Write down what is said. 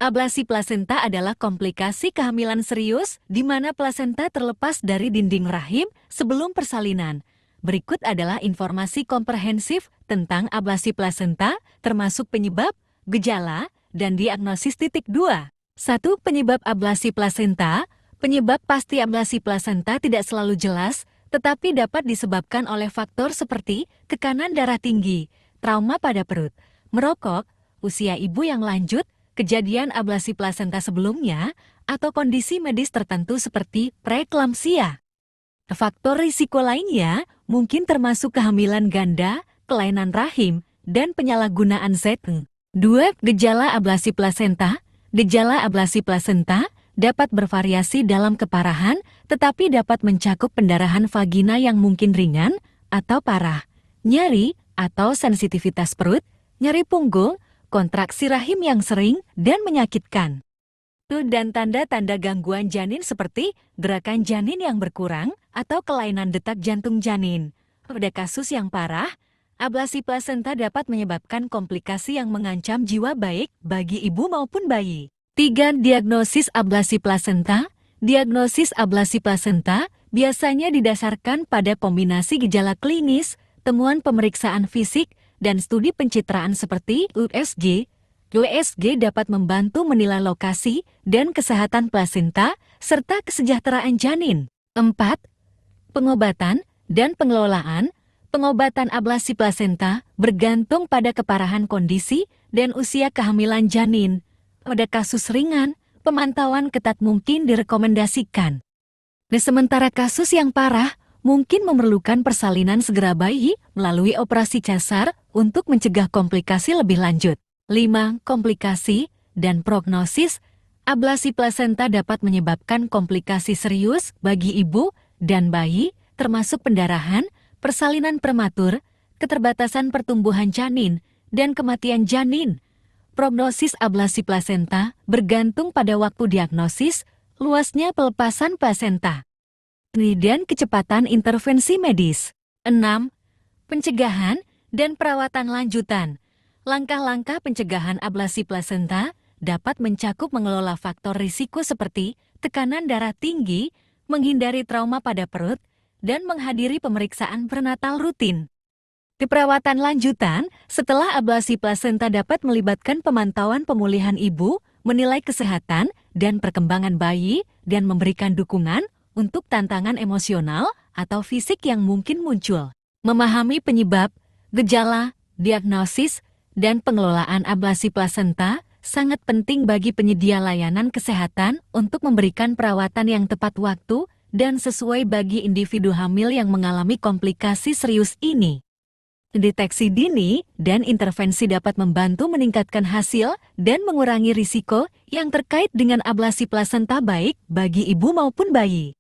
Ablasi plasenta adalah komplikasi kehamilan serius di mana plasenta terlepas dari dinding rahim sebelum persalinan. Berikut adalah informasi komprehensif tentang ablasi plasenta, termasuk penyebab, gejala, dan diagnosis. 2. 1. Penyebab ablasi plasenta. Penyebab pasti ablasi plasenta tidak selalu jelas, tetapi dapat disebabkan oleh faktor seperti tekanan darah tinggi, trauma pada perut, merokok, usia ibu yang lanjut, kejadian ablasi plasenta sebelumnya, atau kondisi medis tertentu seperti preeklamsia. Faktor risiko lainnya mungkin termasuk kehamilan ganda, kelainan rahim, dan penyalahgunaan zat. 2. Gejala ablasi plasenta. Gejala ablasi plasenta dapat bervariasi dalam keparahan, tetapi dapat mencakup pendarahan vagina yang mungkin ringan atau parah, nyeri atau sensitivitas perut, nyeri punggung, kontraksi rahim yang sering dan menyakitkan. Dan tanda-tanda gangguan janin seperti gerakan janin yang berkurang atau kelainan detak jantung janin. Pada kasus yang parah, ablasi plasenta dapat menyebabkan komplikasi yang mengancam jiwa baik bagi ibu maupun bayi. 3. Diagnosis ablasi plasenta. Diagnosis ablasi plasenta biasanya didasarkan pada kombinasi gejala klinis, temuan pemeriksaan fisik, dan studi pencitraan seperti USG. USG dapat membantu menilai lokasi dan kesehatan plasenta serta kesejahteraan janin. 4. Pengobatan dan pengelolaan. Pengobatan ablasi plasenta bergantung pada keparahan kondisi dan usia kehamilan janin. Pada kasus ringan, pemantauan ketat mungkin direkomendasikan. Sementara kasus yang parah mungkin memerlukan persalinan segera bayi melalui operasi cesar untuk mencegah komplikasi lebih lanjut. 5. Komplikasi dan prognosis. Ablasi plasenta dapat menyebabkan komplikasi serius bagi ibu dan bayi, termasuk pendarahan, persalinan prematur, keterbatasan pertumbuhan janin, dan kematian janin. Prognosis ablasi plasenta bergantung pada waktu diagnosis, luasnya pelepasan plasenta, dan kecepatan intervensi medis. 6. Pencegahan dan perawatan lanjutan. Langkah-langkah pencegahan ablasi plasenta dapat mencakup mengelola faktor risiko seperti tekanan darah tinggi, menghindari trauma pada perut, dan menghadiri pemeriksaan prenatal rutin. Di perawatan lanjutan, setelah ablasi plasenta dapat melibatkan pemantauan pemulihan ibu, menilai kesehatan dan perkembangan bayi, dan memberikan dukungan untuk tantangan emosional atau fisik yang mungkin muncul. Memahami penyebab, gejala, diagnosis, dan pengelolaan ablasi plasenta sangat penting bagi penyedia layanan kesehatan untuk memberikan perawatan yang tepat waktu dan sesuai bagi individu hamil yang mengalami komplikasi serius ini. Deteksi dini dan intervensi dapat membantu meningkatkan hasil dan mengurangi risiko yang terkait dengan ablasi plasenta baik bagi ibu maupun bayi.